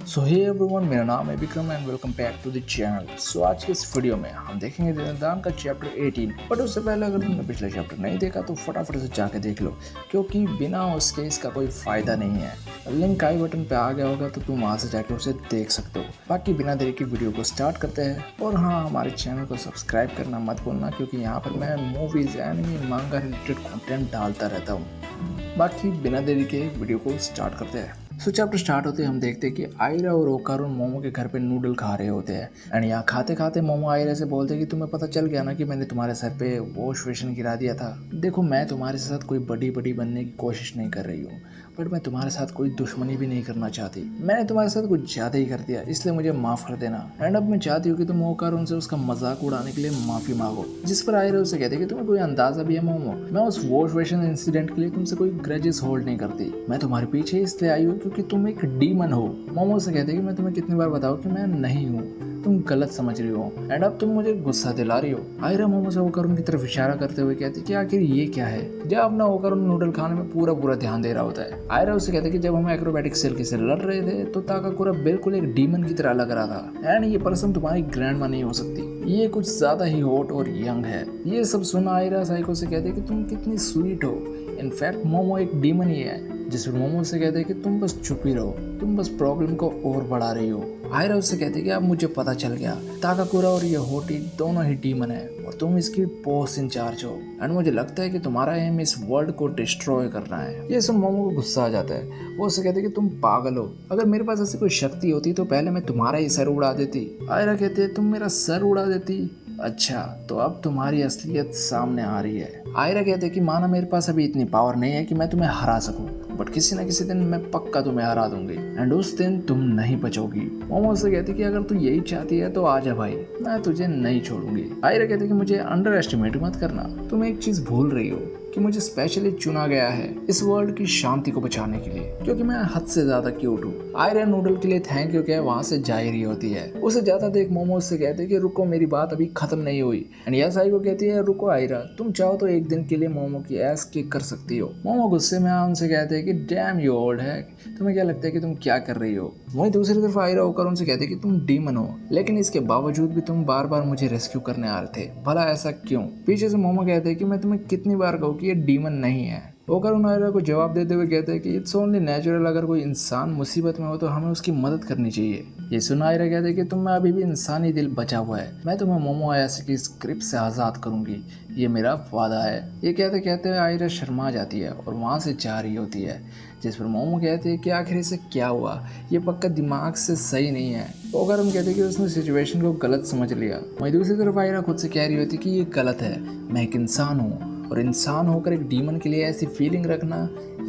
सो hey everyone, मेरा नाम है Vikram and welcome back to the channel. So आज के इस वीडियो में हम देखेंगे दिनदान का चैप्टर 18। बट उससे पहले अगर तुमने पिछला चैप्टर नहीं देखा तो फटाफट से जाके देख लो, क्योंकि बिना उसके इसका कोई फ़ायदा नहीं है। लिंक आई बटन पे आ गया होगा तो तुम वहाँ से जाके उसे देख सकते हो। बाकी बिना देरी की वीडियो को स्टार्ट करते हैं। और हाँ, हमारे चैनल को सब्सक्राइब करना मत भूलना, क्योंकि यहाँ पर मैं मूवीज़ एनिमे मांगा रिलेटेड कंटेंट डालता रहता हूँ। बाकी बिना देरी के वीडियो को स्टार्ट करते हैं। सो चैप्टर स्टार्ट होते हम देखते हैं कि आयरा और ओकारुन मोमो के घर पे नूडल खा रहे होते हैं। एंड यहाँ खाते खाते मोमो आयरा से बोलते हैं कि तुम्हें पता चल गया ना कि मैंने तुम्हारे सर पे वॉश बेसिन गिरा दिया था। देखो, मैं तुम्हारे साथ कोई बड़ी बड़ी बनने की कोशिश नहीं कर रही हूँ, बट मैं तुम्हारे साथ कोई दुश्मनी भी नहीं करना चाहती। मैंने तुम्हारे साथ कुछ ज़्यादा ही कर दिया, इसलिए मुझे माफ़ कर देना। एंड अब मैं चाहती हूँ कि तुम ओकारुन से उसका मजाक उड़ाने के लिए माफ़ी मांगो। जिस पर आयरा उसे कहते कि तुम्हें कोई अंदाज़ा भी है मोमो, मैं उस वॉश बेसिन इंसिडेंट के लिए तुमसे कोई ग्रजेस होल्ड नहीं करती। मैं तुम्हारे पीछे इसलिए आई हूँ क्योंकि तुम एक डीमन हो। मोमो से कहते कि मैं तुम्हें कितनी बार बताऊँ कि मैं नहीं हूँ, तुम गलत समझ रही हो एंड अब तुम मुझे गुस्सा दिला रही हो। आयरा मोमो से ओकारुन की तरफ इशारा करते हुए कहती कि आखिर ये क्या है। जब अपना ओकारुन नूडल खाने में पूरा ध्यान दे रहा होता है। आयरा उसे कहते कि जब हम एक्रोबैटिक सेल से लड़ रहे थे तो ताकाकुरा बिल्कुल एक डीमन की तरह लग रहा था। एंड ये पर्सन तुम्हारी ग्रैंडमा नहीं हो सकती, ये कुछ ज्यादा ही हॉट और यंग है। ये सब सुना आयरा साइको से कहते कि तुम कितनी स्वीट हो। इनफैक्ट मोमो एक डीमन ही है। जिस पर मोमो से कहते हैं कि तुम बस चुप ही रहो, तुम बस प्रॉब्लम को और बढ़ा रही हो। आयरा उससे कहती है कि अब मुझे पता चल गया, ताकाकुरा और ये होटी दोनों ही डीमन है और तुम इसकी बॉस इंचार्ज हो। एंड मुझे लगता है कि तुम्हारा एम इस वर्ल्ड को डिस्ट्रॉय करना है। ये सुन मोमो को गुस्सा आ जाता है। वो उससे कहते हैं कि तुम पागल हो, अगर मेरे पास ऐसी कोई शक्ति होती तो पहले मैं तुम्हारा ही सर उड़ा देती। आयरा कहती है तुम मेरा सर उड़ा देती? अच्छा, तो अब तुम्हारी असलियत सामने आ रही है। आयरा कहते हैं कि माना मेरे पास अभी इतनी पावर नहीं है कि मैं तुम्हें हरा सकूं, बट किसी ना किसी दिन मैं पक्का तुम्हें हरा दूंगी एंड उस दिन तुम नहीं बचोगी। मोमो से कहती कि अगर तू यही चाहती है तो आ जा भाई, मैं तुझे नहीं छोड़ूंगी। आयरा कहती कि मुझे अंडर एस्टिमेट मत करना, तुम एक चीज भूल रही हो कि मुझे स्पेशली चुना गया है इस वर्ल्ड की शांति को बचाने के लिए, क्योंकि मैं हद से ज्यादा क्यूट हूँ। आयरा नूडल के लिए थैंक यू कह वहां से जा ही रही होती है। उसे जाता देख मोमो से कहते हैं कि रुको, मेरी बात अभी खत्म नहीं हुई। एंड यासाई को कहती है रुको आयरा, तुम चाहो तो एक दिन के लिए मोमो की एस किक कर सकती हो। मोमो गुस्से में उनसे कहते हैं कि डैम यू ओल्ड है, तुम्हें क्या लगता है कि तुम क्या कर रही हो। वहीं दूसरी तरफ आयरा होकर उनसे कहते हैं कि तुम डीमन हो, लेकिन इसके बावजूद भी तुम बार बार मुझे रेस्क्यू करने आ रहे थे, भला ऐसा क्यों। पीछे से मोमो कहते हैं कि मैं तुम्हें कितनी बार कहूँ कि ये डीमन नहीं है। ओकारुन आयरा को जवाब देते हुए कहते हैं कि इट्स ओनली नेचुरल, अगर कोई इंसान मुसीबत में हो तो हमें उसकी मदद करनी चाहिए। ये सुना आयरा कहते हैं कि तुम में अभी भी इंसानी दिल बचा हुआ है, मैं तुम्हें मोमो आयासी की स्क्रिप्ट से आज़ाद करूंगी, ये मेरा वादा है। ये कहते कहते आयरा शर्मा जाती है और वहाँ से जा रही होती है। जिस पर मोमो कहते हैं कि आखिर इसे क्या हुआ, ये पक्का दिमाग से सही नहीं है। ओकारुन कहते हैं कि उसने सिचुएशन को गलत समझ लिया। वहीं दूसरी तरफ आयरा खुद से कह रही होती कि ये गलत है, मैं एक इंसान हूँ और इंसान होकर एक डीमन के लिए ऐसी फीलिंग रखना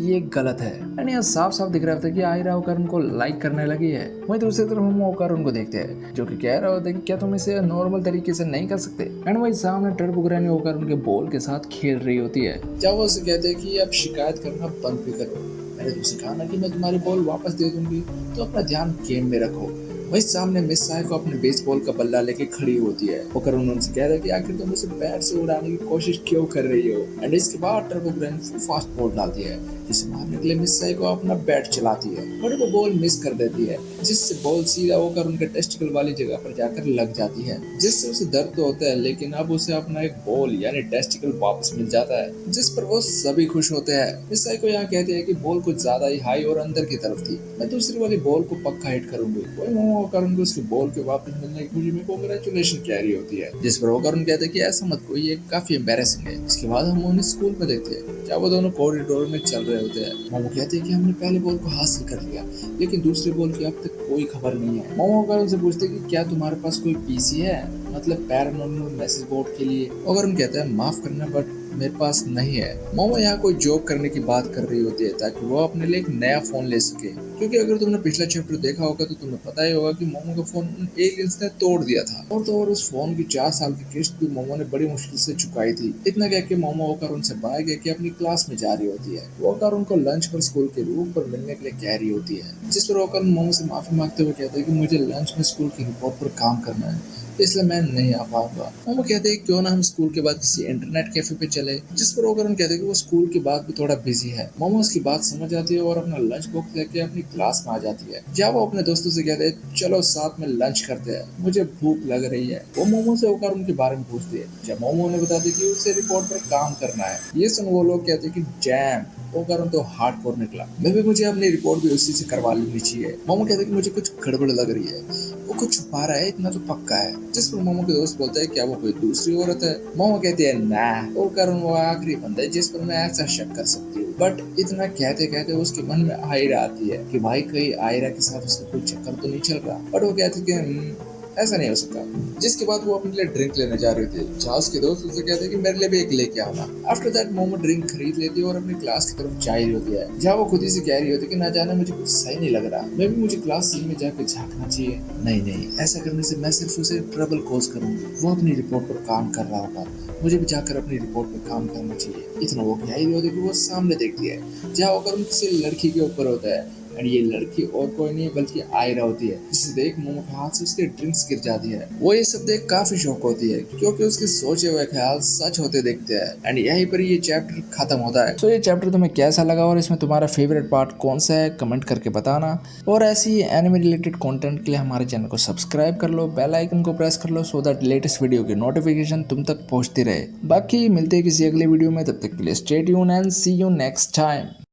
ये गलत है। एंड यहाँ साफ साफ दिख रहा था कि आयरा ओकारुन को लाइक करने लगी है। वहीं दूसरी तरफ हम ओकारुन को देखते हैं जो कि कह रहा होता है कि क्या तुम इसे नॉर्मल तरीके से नहीं कर सकते। एंड वही सामने टर्बोग्रानी ओकारुन के बॉल के साथ खेल रही होती है। जब वो उसे कहते हैं कि अब शिकायत करना बंद भी करो, मैंने तुमसे कहा ना कि मैं तुम्हारी बॉल वापस दे दूंगी, तो अपना ध्यान गेम में रखो। वही सामने मिस साइको अपने बेसबॉल का बल्ला लेके खड़ी होती है। ओकारुन उनसे कह रहा है कि आखिर तुम उसे बैट से उड़ाने की कोशिश क्यों कर रही हो। एंड इसके बाद टर्बोग्रानी फास्ट बॉल डालती है, जिसे मारने के लिए मिस साइको अपना बैट चलाती है और वो बॉल मिस कर देती है, जिससे बॉल सीधा ओकारुन के टेस्टिकल वाली जगह पर जाकर लग जाती है, जिससे उसे दर्द तो होता है, लेकिन अब उसे अपना एक बॉल यानी टेस्टिकल वापस मिल जाता है, जिस पर वो सभी खुश होते हैं। मिस साइको यहाँ कहती है कि बॉल कुछ ज्यादा ही हाई और अंदर की तरफ थी, मैं दूसरी वाली बॉल को पक्का हिट करूंगी। वही ओकारुन को उसकी बॉल के वापस मिलने की खुशी में कांग्रेचुलेशन कह रही होती है, जिस पर ओकारुन कहते हैं कि ऐसा मत कोई, ये काफी एम्बैरेसिंग है। इसके बाद हम उन्हें स्कूल में देखते हैं जब वो दोनों कॉरिडोर में चल रहे होते हैं। मोमो कहते हैं कि हमने पहले बॉल को हासिल कर लिया, लेकिन दूसरे बॉल की अब तक कोई खबर नहीं है। मोमो ओकारुन से पूछते हैं कि क्या तुम्हारे पास कोई पीसी है, मतलब पैरानॉर्मल मैसेज बोर्ड के लिए। ओकारुन कहता है माफ करना बट मेरे पास नहीं है। मोमो यहाँ कोई जॉब करने की बात कर रही होती है ताकि वो अपने लिए एक नया फोन ले सके, क्योंकि अगर तुमने पिछला चैप्टर देखा होगा तो तुम्हें पता ही होगा कि मोमो का फोन उन एलियंस ने तोड़ दिया था। और तो और उस फोन की 4 साल की किस्त भी मोमो ने बड़ी मुश्किल से चुकाई थी। इतना कह के मोमो ओकारुन से बाहर गया कि अपनी क्लास में जा रही होती है। वो ओकारुन को लंच पर स्कूल के रूम पर मिलने के लिए कह रही होती है, जिस पर ओकारुन मोमो से माफी मांगते हुए कहते हैं कि मुझे लंच में स्कूल की रिपोर्ट पर काम करना है, इसलिए मैं नहीं आ पाऊंगा। मोमो कहते हैं क्यों ना हम स्कूल के बाद किसी इंटरनेट कैफे पे चले, जिस पर ओकरन कहते हैं कि वो स्कूल के बाद भी थोड़ा बिजी है। मोमो उसकी बात समझ आती है और अपना लंच बॉक्स लेके अपनी क्लास में आ जाती है, जहाँ वो अपने दोस्तों से कहते हैं चलो साथ में लंच करते हैं, मुझे भूख लग रही है। वो मोमो से होकर उनके बारे में पूछती है, जब मोमो उन्हें बताती है कि उसे रिपोर्ट पर काम करना है। ये सुन वो लोग कहते हैं कि जैम वो कारण तो हार्डकोर निकला, मैं भी मुझे अपनी रिपोर्ट भी उसी से करवा लेनी चाहिए। मोमो कहते हैं कि मुझे कुछ गड़बड़ लग रही है, वो कुछ छुपा रहा है, इतना तो पक्का है। जिस पर मोमो के दोस्त बोलता है क्या वो कोई दूसरी औरत है। मोमो कहती है ना, वो कारण वो आखिरी बंदा है जिस पर मैं ऐसा शक कर सकती हूँ। बट इतना कहते कहते उसके मन में आयरा आती है कि भाई कहीं आयरा के साथ उसका कोई चक्कर तो नहीं चल रहा। बट वो कहती है कि ऐसा नहीं हो सकता। जिसके बाद वो अपने लिए ड्रिंक लेने जा रहे थे, जहाँ उसके दोस्त उससे कहते हैं कि मेरे लिए भी एक लेके आना। आफ्टर दैट मोमो ड्रिंक खरीद लेती है और अपनी क्लास की तरफ जा रही होती है, जहाँ वो खुद ही से कह रही होती है कि ना जाने मुझे कुछ सही नहीं लग रहा, मैं भी मुझे क्लास सीन में जाकर झांकना चाहिए। नहीं नहीं, ऐसा करने से मैं सिर्फ उसे ट्रबल कोज करूंगी। वो अपनी रिपोर्ट पर काम कर रहा होगा, मुझे भी जाकर अपनी रिपोर्ट पर काम करना चाहिए। इतना वो कह रही होती है कि वो सामने देखती है, जहाँ वो किसी लड़की के ऊपर होता है। एंड ये लड़की और कोई नहीं बल्कि आयरा होती है, जिसे देख मोमो के हाथ से उसके ड्रिंक्स गिर जाती है। वो ये सब देख काफी शौक होती है, क्योंकि उसके सोचे हुए ख्याल सच होते देखते हैं। एंड यहीं पर ये चैप्टर खत्म होता है। तो ये चैप्टर तुम्हें कैसा लगा और इसमें तुम्हारा फेवरेट पार्ट कौन सा है, कमेंट करके बताना। और ऐसी एनिमे रिलेटेड कंटेंट के लिए हमारे चैनल को सब्सक्राइब कर लो, बेल आइकन को प्रेस कर लो, सो दैट लेटेस्ट वीडियो की नोटिफिकेशन तुम तक पहुंचती रहे। बाकी मिलते हैं किसी अगले वीडियो में, तब तक के लिए stay tuned and see you next time.